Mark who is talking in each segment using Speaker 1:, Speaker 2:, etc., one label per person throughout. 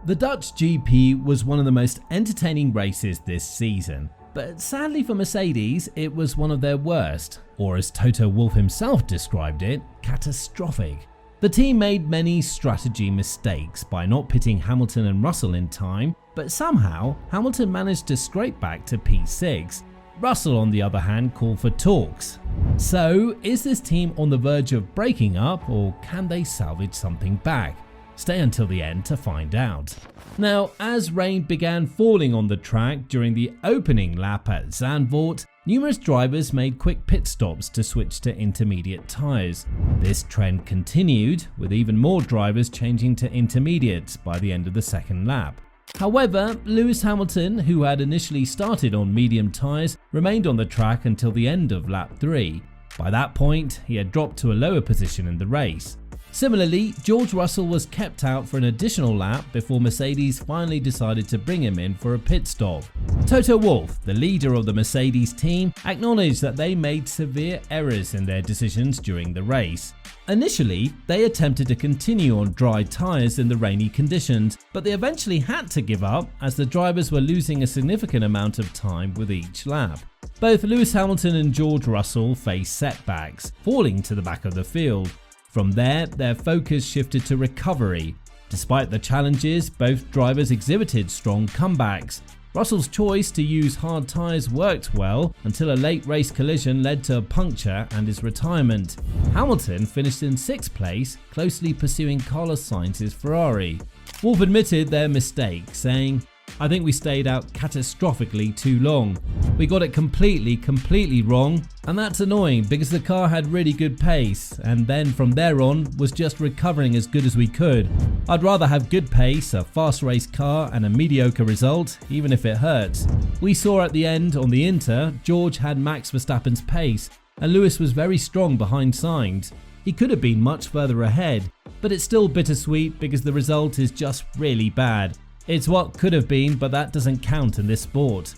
Speaker 1: The Dutch GP was one of the most entertaining races this season, but sadly for Mercedes, it was one of their worst, or as Toto Wolff himself described it, catastrophic. The team made many strategy mistakes by not pitting Hamilton and Russell in time, but somehow Hamilton managed to scrape back to P6. Russell, on the other hand, called for talks. So, is this team on the verge of breaking up, or can they salvage something back? Stay until the end to find out. Now, as rain began falling on the track during the opening lap at Zandvoort, numerous drivers made quick pit stops to switch to intermediate tyres. This trend continued, with even more drivers changing to intermediates by the end of the second lap. However, Lewis Hamilton, who had initially started on medium tyres, remained on the track until the end of lap 3. By that point, he had dropped to a lower position in the race. Similarly, George Russell was kept out for an additional lap before Mercedes finally decided to bring him in for a pit stop. Toto Wolff, the leader of the Mercedes team, acknowledged that they made severe errors in their decisions during the race. Initially, they attempted to continue on dry tyres in the rainy conditions, but they eventually had to give up as the drivers were losing a significant amount of time with each lap. Both Lewis Hamilton and George Russell faced setbacks, falling to the back of the field. From there, their focus shifted to recovery. Despite the challenges, both drivers exhibited strong comebacks. Russell's choice to use hard tyres worked well until a late race collision led to a puncture and his retirement. Hamilton finished in 6th place, closely pursuing Carlos Sainz's Ferrari. Wolff admitted their mistake, saying, "I think we stayed out catastrophically too long. We got it completely wrong, and that's annoying because the car had really good pace, and then from there on was just recovering as good as we could. I'd rather have good pace, a fast race car, and a mediocre result, even if it hurts." We saw at the end on the Inter, George had Max Verstappen's pace, and Lewis was very strong behind Sainz. He could have been much further ahead, but it's still bittersweet because the result is just really bad. It's what could have been, but that doesn't count in this sport.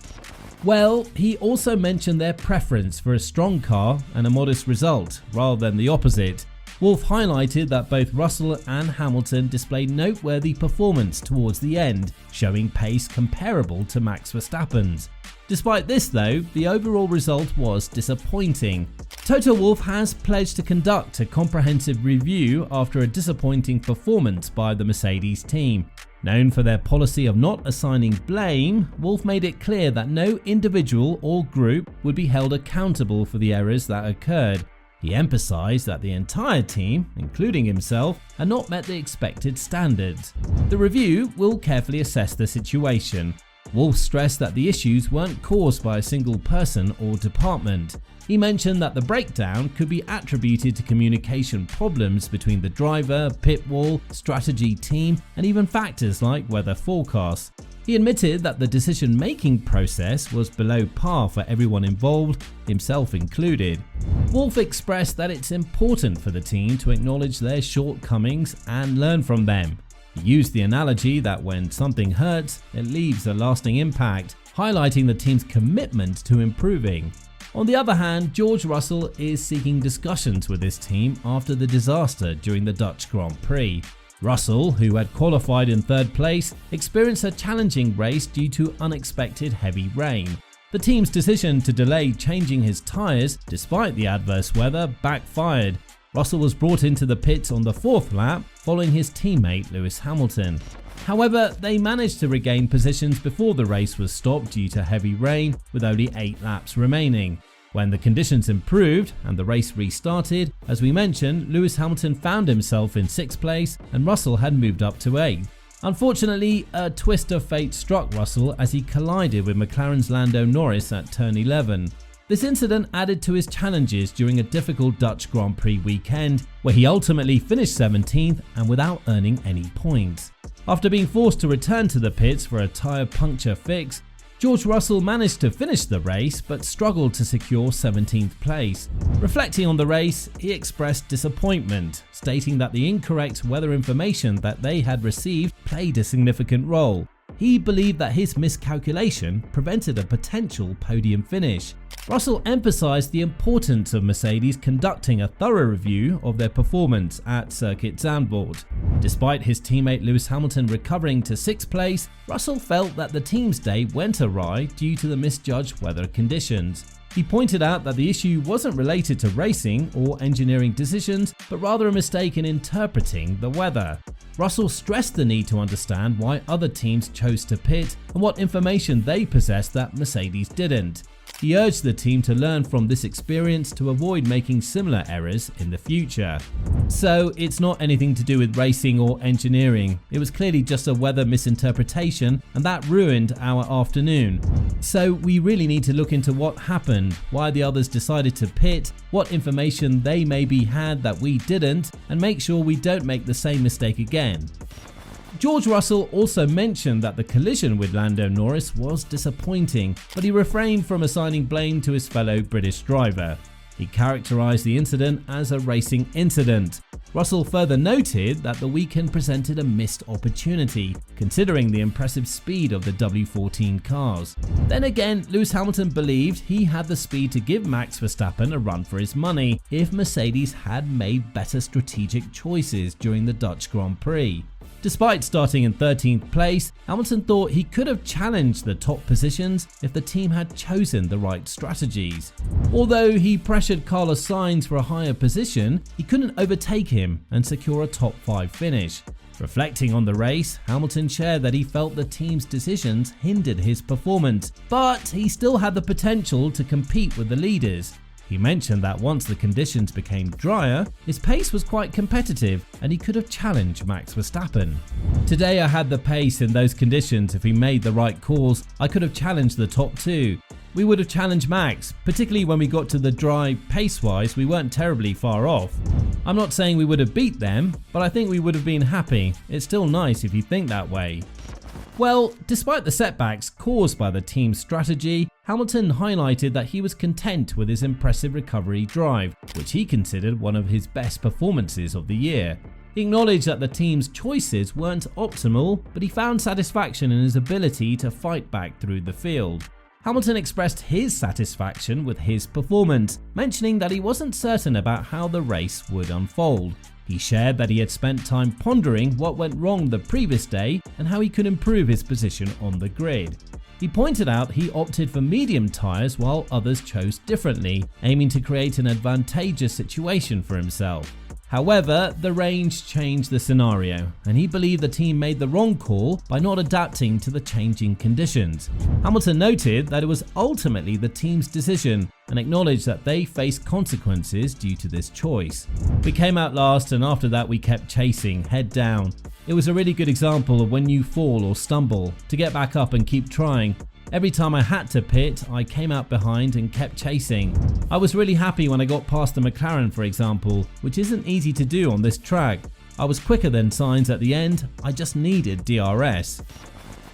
Speaker 1: Well, he also mentioned their preference for a strong car and a modest result, rather than the opposite. Wolff highlighted that both Russell and Hamilton displayed noteworthy performance towards the end, showing pace comparable to Max Verstappen's. Despite this though, the overall result was disappointing. Toto Wolff has pledged to conduct a comprehensive review after a disappointing performance by the Mercedes team. Known for their policy of not assigning blame, Wolff made it clear that no individual or group would be held accountable for the errors that occurred. He emphasized that the entire team, including himself, had not met the expected standards. The review will carefully assess the situation. Wolff stressed that the issues weren't caused by a single person or department. He mentioned that the breakdown could be attributed to communication problems between the driver, pit wall, strategy team, and even factors like weather forecasts. He admitted that the decision-making process was below par for everyone involved, himself included. Wolff expressed that it's important for the team to acknowledge their shortcomings and learn from them. He used the analogy that when something hurts, it leaves a lasting impact, highlighting the team's commitment to improving. On the other hand, George Russell is seeking discussions with his team after the disaster during the Dutch Grand Prix. Russell, who had qualified in 3rd place, experienced a challenging race due to unexpected heavy rain. The team's decision to delay changing his tyres despite the adverse weather backfired. Russell was brought into the pits on the 4th lap following his teammate Lewis Hamilton. However, they managed to regain positions before the race was stopped due to heavy rain, with only 8 laps remaining. When the conditions improved and the race restarted, as we mentioned, Lewis Hamilton found himself in 6th place and Russell had moved up to 8th. Unfortunately, a twist of fate struck Russell as he collided with McLaren's Lando Norris at turn 11. This incident added to his challenges during a difficult Dutch Grand Prix weekend, where he ultimately finished 17th and without earning any points. After being forced to return to the pits for a tyre puncture fix, George Russell managed to finish the race but struggled to secure 17th place. Reflecting on the race, he expressed disappointment, stating that the incorrect weather information that they had received played a significant role. He believed that his miscalculation prevented a potential podium finish. Russell emphasized the importance of Mercedes conducting a thorough review of their performance at Circuit Zandvoort. Despite his teammate Lewis Hamilton recovering to 6th place, Russell felt that the team's day went awry due to the misjudged weather conditions. He pointed out that the issue wasn't related to racing or engineering decisions, but rather a mistake in interpreting the weather. Russell stressed the need to understand why other teams chose to pit and what information they possessed that Mercedes didn't. He urged the team to learn from this experience to avoid making similar errors in the future. So it's not anything to do with racing or engineering. It was clearly just a weather misinterpretation, and that ruined our afternoon. So we really need to look into what happened, why the others decided to pit, what information they maybe had that we didn't, and make sure we don't make the same mistake again. George Russell also mentioned that the collision with Lando Norris was disappointing, but he refrained from assigning blame to his fellow British driver. He characterized the incident as a racing incident. Russell further noted that the weekend presented a missed opportunity, considering the impressive speed of the W14 cars. Then again, Lewis Hamilton believed he had the speed to give Max Verstappen a run for his money if Mercedes had made better strategic choices during the Dutch Grand Prix. Despite starting in 13th place, Hamilton thought he could have challenged the top positions if the team had chosen the right strategies. Although he pressured Carlos Sainz for a higher position, he couldn't overtake him and secure a top 5 finish. Reflecting on the race, Hamilton shared that he felt the team's decisions hindered his performance, but he still had the potential to compete with the leaders. He mentioned that once the conditions became drier, his pace was quite competitive and he could have challenged Max Verstappen. "Today I had the pace in those conditions. If he made the right calls, I could have challenged the top 2. We would have challenged Max, particularly when we got to the dry. Pace-wise, we weren't terribly far off. I'm not saying we would have beat them, but I think we would have been happy. It's still nice if you think that way." Well, despite the setbacks caused by the team's strategy, Hamilton highlighted that he was content with his impressive recovery drive, which he considered one of his best performances of the year. He acknowledged that the team's choices weren't optimal, but he found satisfaction in his ability to fight back through the field. Hamilton expressed his satisfaction with his performance, mentioning that he wasn't certain about how the race would unfold. He shared that he had spent time pondering what went wrong the previous day and how he could improve his position on the grid. He pointed out he opted for medium tyres while others chose differently, aiming to create an advantageous situation for himself. However, the range changed the scenario, and he believed the team made the wrong call by not adapting to the changing conditions. Hamilton noted that it was ultimately the team's decision and acknowledged that they faced consequences due to this choice. "We came out last, and after that we kept chasing, head down. It was a really good example of when you fall or stumble, to get back up and keep trying. Every time I had to pit, I came out behind and kept chasing. I was really happy when I got past the McLaren, for example, which isn't easy to do on this track. I was quicker than Sainz at the end, I just needed DRS."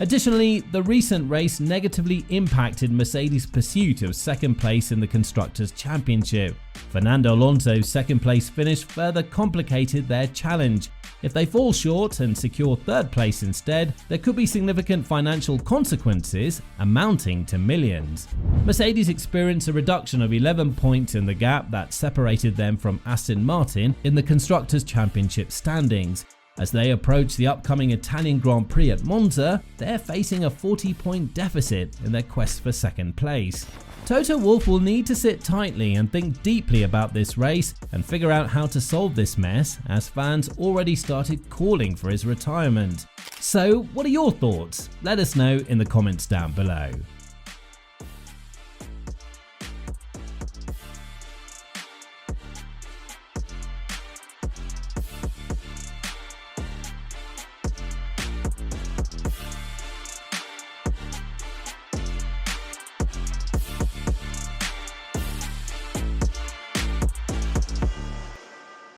Speaker 1: Additionally, the recent race negatively impacted Mercedes' pursuit of second place in the Constructors' Championship. Fernando Alonso's second place finish further complicated their challenge. If they fall short and secure third place instead, there could be significant financial consequences amounting to millions. Mercedes experienced a reduction of 11 points in the gap that separated them from Aston Martin in the Constructors' Championship standings. As they approach the upcoming Italian Grand Prix at Monza, they're facing a 40-point deficit in their quest for second place. Toto Wolff will need to sit tightly and think deeply about this race and figure out how to solve this mess, as fans already started calling for his retirement. So, what are your thoughts? Let us know in the comments down below.